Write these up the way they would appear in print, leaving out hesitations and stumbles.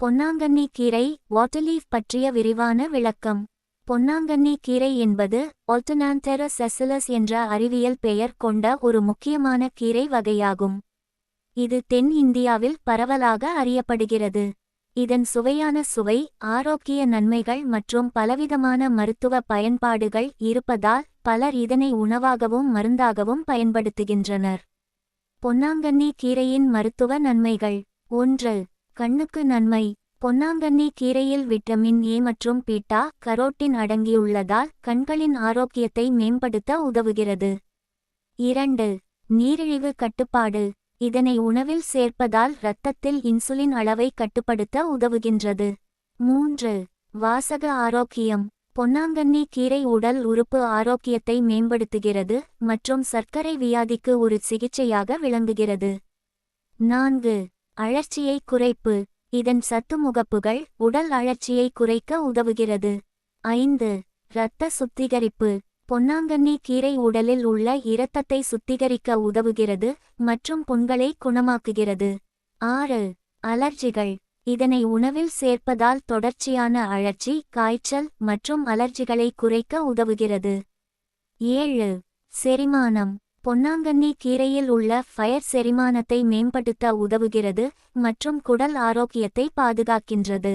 பொன்னாங்கண்ணி கீரை வாட்டர்லீஃப் பற்றிய விரிவான விளக்கம். பொன்னாங்கண்ணி கீரை என்பது ஆல்டர்னான்தெரஸ் செசிலஸ் என்ற அறிவியல் பெயர் கொண்ட ஒரு முக்கியமான கீரை வகையாகும். இது தென் இந்தியாவில் பரவலாக அறியப்படுகிறது. இதன் சுவையான சுவை, ஆரோக்கிய நன்மைகள் மற்றும் பலவிதமான மருத்துவ பயன்பாடுகள் இருப்பதால் பலர் இதனை உணவாகவும் மருந்தாகவும் பயன்படுத்துகின்றனர். பொன்னாங்கண்ணி கீரையின் மருத்துவ நன்மைகள். 1. கண்ணுக்கு நன்மை. பொன்னாங்கண்ணி கீரையில் விட்டமின் ஏ மற்றும் பீட்டா கரோட்டின் அடங்கியுள்ளதால் கண்களின் ஆரோக்கியத்தை மேம்படுத்த உதவுகிறது. 2. நீரிழிவு கட்டுப்பாடு. இதனை உணவில் சேர்ப்பதால் இரத்தத்தில் இன்சுலின் அளவை கட்டுப்படுத்த உதவுகின்றது. 3. வாசக ஆரோக்கியம். பொன்னாங்கண்ணி கீரை உடல் உறுப்பு ஆரோக்கியத்தை மேம்படுத்துகிறது மற்றும் சர்க்கரை வியாதிக்கு ஒரு சிகிச்சையாக விளங்குகிறது. 4. அழற்சியை குறைப்பு. இதன் சத்து முகப்புகள் உடல் அழற்சியை குறைக்க உதவுகிறது. 5. இரத்த சுத்திகரிப்பு. பொன்னாங்கண்ணி கீரை உடலில் உள்ள இரத்தத்தை சுத்திகரிக்க உதவுகிறது மற்றும் புண்களை குணமாக்குகிறது. 6. அலர்ஜிகள். இதனை உணவில் சேர்ப்பதால் தொடர்ச்சியான அழற்சி, காய்ச்சல் மற்றும் அலர்ஜிகளை குறைக்க உதவுகிறது. 7. செரிமானம். பொன்னாங்கண்ணி கீரையில் உள்ள ஃபயர் செரிமானத்தை மேம்படுத்த உதவுகிறது மற்றும் குடல் ஆரோக்கியத்தை பாதுகாக்கின்றது.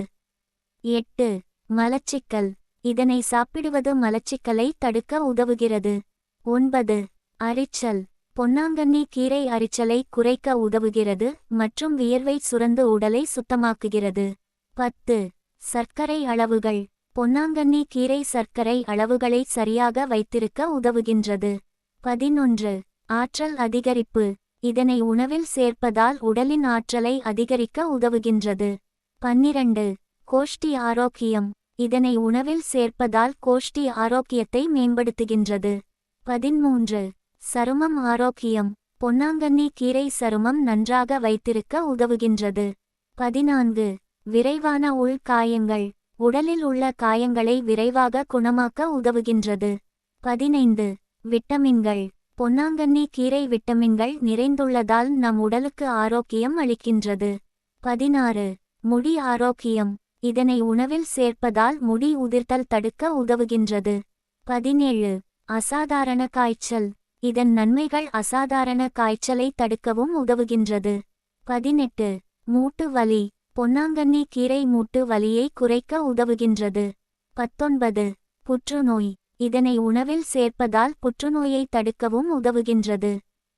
8. மலச்சிக்கல். இதனை சாப்பிடுவது மலச்சிக்கலை தடுக்க உதவுகிறது. 9. அரிச்சல். பொன்னாங்கண்ணி கீரை அரிச்சலை குறைக்க உதவுகிறது மற்றும் வியர்வை சுரந்து உடலை சுத்தமாக்குகிறது. 10. சர்க்கரை அளவுகள். பொன்னாங்கண்ணி கீரை சர்க்கரை அளவுகளை சரியாக வைத்திருக்க உதவுகின்றது. 11. ஆற்றல் அதிகரிப்பு. இதனை உணவில் சேர்ப்பதால் உடலின் ஆற்றலை அதிகரிக்க உதவுகின்றது. 12. கோஷ்டி ஆரோக்கியம். இதனை உணவில் சேர்ப்பதால் கோஷ்டி ஆரோக்கியத்தை மேம்படுத்துகின்றது. 13. சருமம் ஆரோக்கியம். பொன்னாங்கண்ணி கீரை சருமம் நன்றாக வைத்திருக்க உதவுகின்றது. 14. விரைவான உள் காயங்கள். உடலில் உள்ள காயங்களை விரைவாக குணமாக்க உதவுகின்றது. 15. விட்டமின்கள். பொன்னாங்கண்ணி கீரை விட்டமின்கள் நிறைந்துள்ளதால் நம் உடலுக்கு ஆரோக்கியம் அளிக்கின்றது. 16. முடி ஆரோக்கியம். இதனை உணவில் சேர்ப்பதால் முடி உதிர்தல் தடுக்க உதவுகின்றது. 17. அசாதாரண காய்ச்சல். இதன் நன்மைகள் அசாதாரண காய்ச்சலை தடுக்கவும் உதவுகின்றது. 18. மூட்டு வலி. பொன்னாங்கண்ணி கீரை மூட்டு வலியை குறைக்க உதவுகின்றது. 19. புற்றுநோய். இதனை உணவில் சேர்ப்பதால் புற்றுநோயை தடுக்கவும் உதவுகின்றது.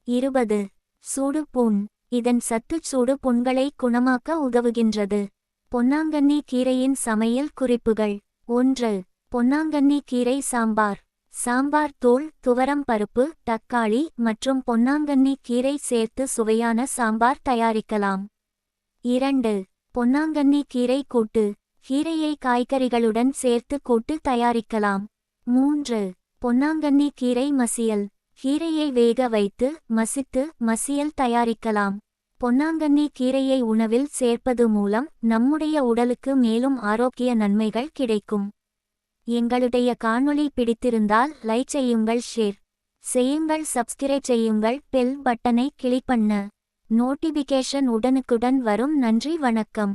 20. சூடு புண். இதன் சத்து சூடு புண்களை குணமாக்க உதவுகின்றது. பொன்னாங்கண்ணி கீரையின் சமையல் குறிப்புகள். 1. பொன்னாங்கண்ணி கீரை சாம்பார். சாம்பார் தூள், துவரம் பருப்பு, தக்காளி மற்றும் பொன்னாங்கண்ணி கீரை சேர்த்து சுவையான சாம்பார் தயாரிக்கலாம். 2. பொன்னாங்கண்ணி கீரை கூட்டு. கீரையை காய்கறிகளுடன் சேர்த்து கூட்டு தயாரிக்கலாம். 3. பொன்னாங்கண்ணி கீரை மசியல். கீரையை வேக வைத்து மசித்து மசியல் தயாரிக்கலாம். பொன்னாங்கண்ணி கீரையை உணவில் சேர்ப்பது மூலம் நம்முடைய உடலுக்கு மேலும் ஆரோக்கிய நன்மைகள் கிடைக்கும். எங்களுடைய காணொளி பிடித்திருந்தால் லைக் செய்யுங்கள், ஷேர் செய்யுங்கள், சப்ஸ்கிரைப் செய்யுங்கள், பெல் பட்டனை கிளிக் பண்ண நோட்டிபிகேஷன் உடனுக்குடன் வரும். நன்றி, வணக்கம்.